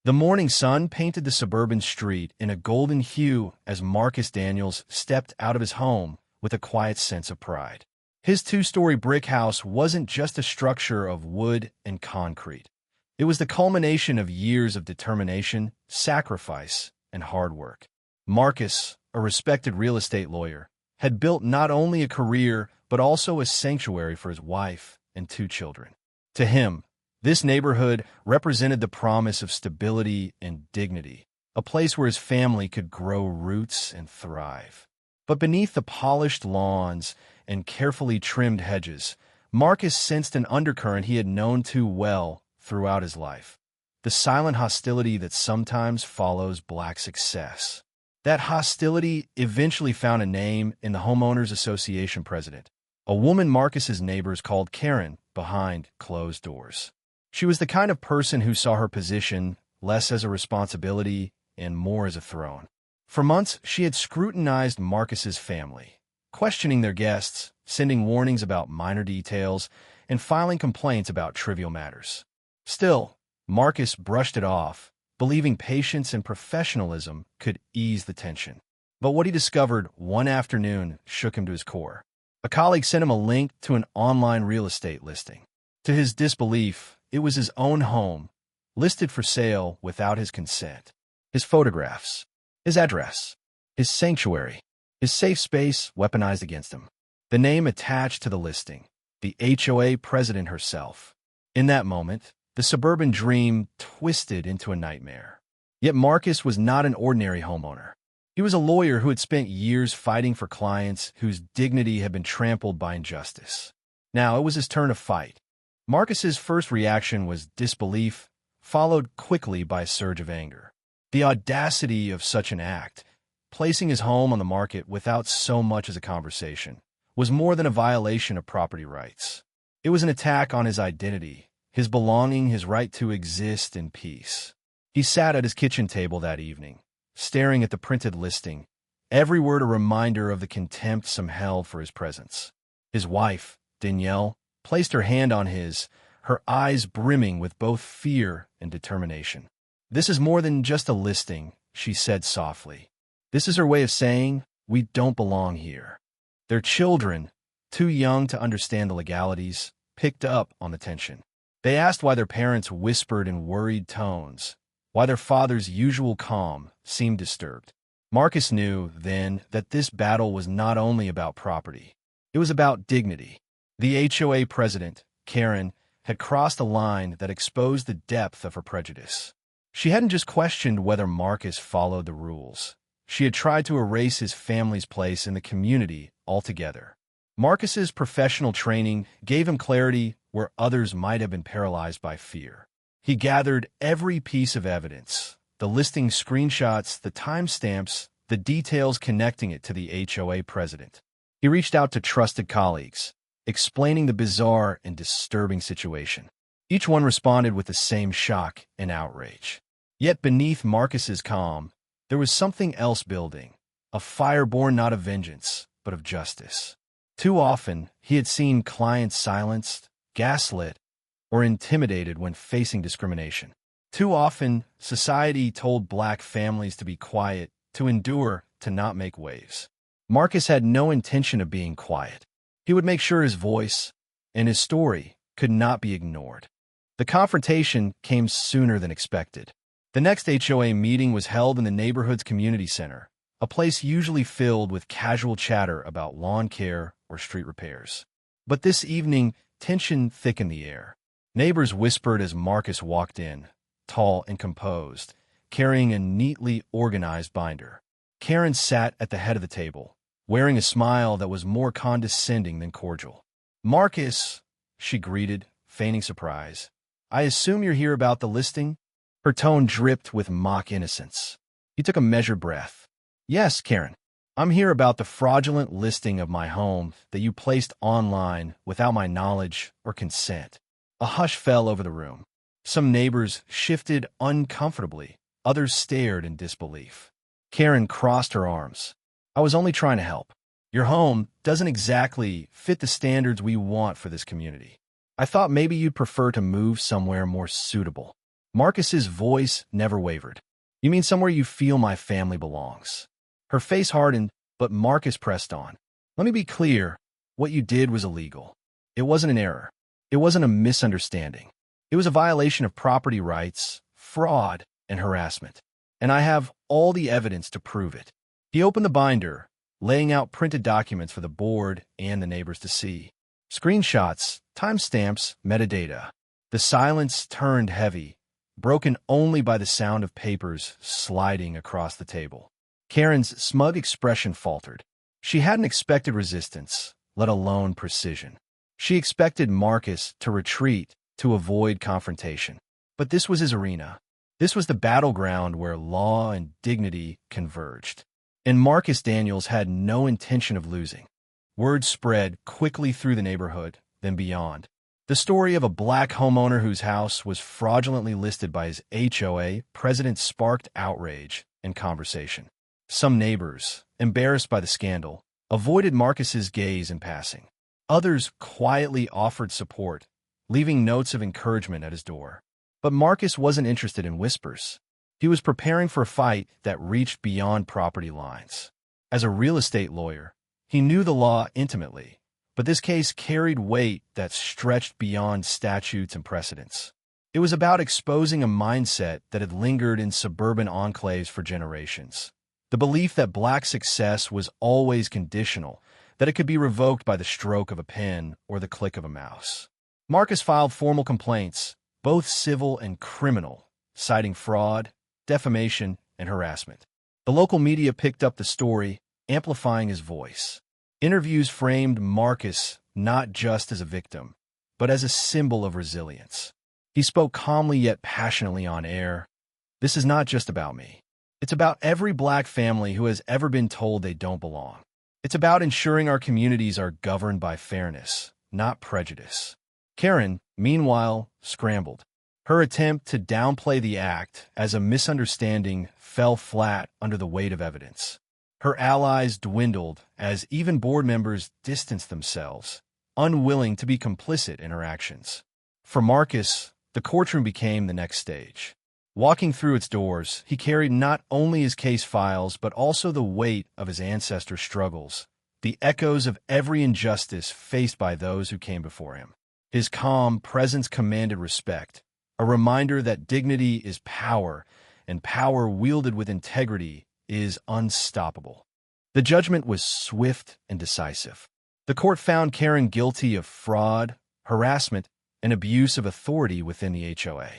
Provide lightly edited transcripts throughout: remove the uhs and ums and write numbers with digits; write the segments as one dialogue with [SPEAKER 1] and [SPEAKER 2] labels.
[SPEAKER 1] The morning sun painted the suburban street in a golden hue as Marcus Daniels stepped out of his home with a quiet sense of pride. His two-story brick house wasn't just a structure of wood and concrete. It was the culmination of years of determination, sacrifice, and hard work. Marcus, a respected real estate lawyer, had built not only a career but also a sanctuary for his wife and two children. To him, this neighborhood represented the promise of stability and dignity, a place where his family could grow roots and thrive. But beneath the polished lawns and carefully trimmed hedges, Marcus sensed an undercurrent he had known too well throughout his life: the silent hostility that sometimes follows black success. That hostility eventually found a name in the Homeowners Association president, a woman Marcus's neighbors called Karen, behind closed doors. She was the kind of person who saw her position less as a responsibility and more as a throne. For months, she had scrutinized Marcus's family, questioning their guests, sending warnings about minor details, and filing complaints about trivial matters. Still, Marcus brushed it off, believing patience and professionalism could ease the tension. But what he discovered one afternoon shook him to his core. A colleague sent him a link to an online real estate listing. To his disbelief, it was his own home, listed for sale without his consent. His photographs, his address, his sanctuary, his safe space weaponized against him. The name attached to the listing, the HOA president herself. In that moment, the suburban dream twisted into a nightmare. Yet Marcus was not an ordinary homeowner. He was a lawyer who had spent years fighting for clients whose dignity had been trampled by injustice. Now it was his turn to fight. Marcus's first reaction was disbelief, followed quickly by a surge of anger. The audacity of such an act, placing his home on the market without so much as a conversation, was more than a violation of property rights. It was an attack on his identity, his belonging, his right to exist in peace. He sat at his kitchen table that evening, staring at the printed listing, every word a reminder of the contempt some held for his presence. His wife, Danielle, placed her hand on his, her eyes brimming with both fear and determination. "This is more than just a listing," she said softly. "This is her way of saying, we don't belong here." Their children, too young to understand the legalities, picked up on the tension. They asked why their parents whispered in worried tones, why their father's usual calm seemed disturbed. Marcus knew then that this battle was not only about property. It was about dignity. The HOA president, Karen, had crossed a line that exposed the depth of her prejudice. She hadn't just questioned whether Marcus followed the rules. She had tried to erase his family's place in the community altogether. Marcus's professional training gave him clarity where others might have been paralyzed by fear. He gathered every piece of evidence, the listing screenshots, the timestamps, the details connecting it to the HOA president. He reached out to trusted colleagues, explaining the bizarre and disturbing situation. Each one responded with the same shock and outrage. Yet beneath Marcus's calm, there was something else building, a fire born not of vengeance, but of justice. Too often, he had seen clients silenced, gaslit, or intimidated when facing discrimination. Too often, society told black families to be quiet, to endure, to not make waves. Marcus had no intention of being quiet. He would make sure his voice and his story could not be ignored. The confrontation came sooner than expected. The next HOA meeting was held in the neighborhood's community center, a place usually filled with casual chatter about lawn care or street repairs. But this evening, tension thickened the air. Neighbors whispered as Marcus walked in, tall and composed, carrying a neatly organized binder. Karen sat at the head of the table, wearing a smile that was more condescending than cordial. "Marcus," she greeted, feigning surprise, "I assume you're here about the listing?" Her tone dripped with mock innocence. He took a measured breath. "Yes, Karen. I'm here about the fraudulent listing of my home that you placed online without my knowledge or consent." A hush fell over the room. Some neighbors shifted uncomfortably. Others stared in disbelief. Karen crossed her arms. "I was only trying to help. Your home doesn't exactly fit the standards we want for this community. I thought maybe you'd prefer to move somewhere more suitable." Marcus's voice never wavered. "You mean somewhere you feel my family belongs?" Her face hardened, but Marcus pressed on. "Let me be clear. What you did was illegal. It wasn't an error. It wasn't a misunderstanding. It was a violation of property rights, fraud, and harassment. And I have all the evidence to prove it." He opened the binder, laying out printed documents for the board and the neighbors to see. Screenshots, timestamps, metadata. The silence turned heavy, broken only by the sound of papers sliding across the table. Karen's smug expression faltered. She hadn't expected resistance, let alone precision. She expected Marcus to retreat, to avoid confrontation. But this was his arena. This was the battleground where law and dignity converged. And Marcus Daniels had no intention of losing. Word spread quickly through the neighborhood, then beyond. The story of a black homeowner whose house was fraudulently listed by his HOA president sparked outrage and conversation. Some neighbors, embarrassed by the scandal, avoided Marcus's gaze in passing. Others quietly offered support, leaving notes of encouragement at his door. But Marcus wasn't interested in whispers. He was preparing for a fight that reached beyond property lines. As a real estate lawyer, he knew the law intimately, but this case carried weight that stretched beyond statutes and precedents. It was about exposing a mindset that had lingered in suburban enclaves for generations. The belief that black success was always conditional, that it could be revoked by the stroke of a pen or the click of a mouse. Marcus filed formal complaints, both civil and criminal, citing fraud, defamation, and harassment. The local media picked up the story, amplifying his voice. Interviews framed Marcus not just as a victim, but as a symbol of resilience. He spoke calmly yet passionately on air. "This is not just about me. It's about every black family who has ever been told they don't belong. It's about ensuring our communities are governed by fairness, not prejudice." Karen, meanwhile, scrambled. Her attempt to downplay the act as a misunderstanding fell flat under the weight of evidence. Her allies dwindled as even board members distanced themselves, unwilling to be complicit in her actions. For Marcus, the courtroom became the next stage. Walking through its doors, he carried not only his case files but also the weight of his ancestors' struggles, the echoes of every injustice faced by those who came before him. His calm presence commanded respect, a reminder that dignity is power, and power wielded with integrity is unstoppable. The judgment was swift and decisive. The court found Karen guilty of fraud, harassment, and abuse of authority within the HOA.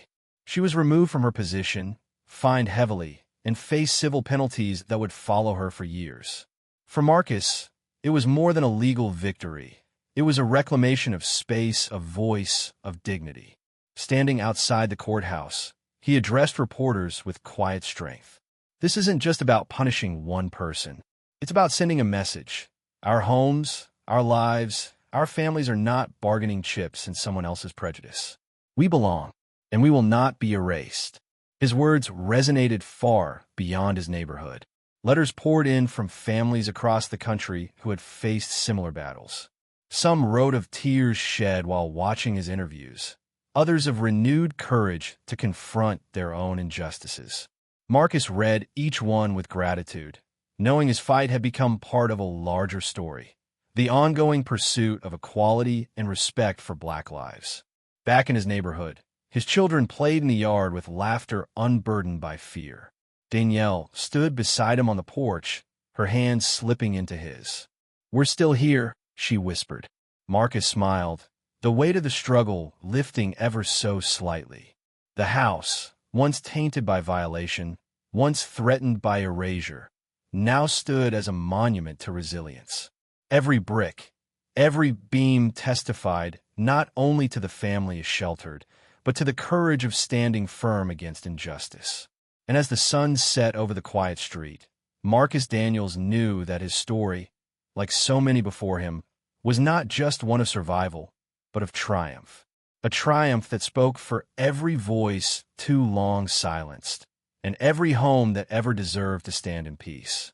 [SPEAKER 1] She was removed from her position, fined heavily, and faced civil penalties that would follow her for years. For Marcus, it was more than a legal victory. It was a reclamation of space, of voice, of dignity. Standing outside the courthouse, he addressed reporters with quiet strength. "This isn't just about punishing one person. It's about sending a message. Our homes, our lives, our families are not bargaining chips in someone else's prejudice. We belong, and we will not be erased." His words resonated far beyond his neighborhood. Letters poured in from families across the country who had faced similar battles. Some wrote of tears shed while watching his interviews. Others of renewed courage to confront their own injustices. Marcus read each one with gratitude, knowing his fight had become part of a larger story, the ongoing pursuit of equality and respect for black lives. Back in his neighborhood, his children played in the yard with laughter unburdened by fear. Danielle stood beside him on the porch, her hands slipping into his. "We're still here," she whispered. Marcus smiled, the weight of the struggle lifting ever so slightly. The house, once tainted by violation, once threatened by erasure, now stood as a monument to resilience. Every brick, every beam testified not only to the family as sheltered, but to the courage of standing firm against injustice. And as the sun set over the quiet street, Marcus Daniels knew that his story, like so many before him, was not just one of survival, but of triumph. A triumph that spoke for every voice too long silenced, and every home that ever deserved to stand in peace.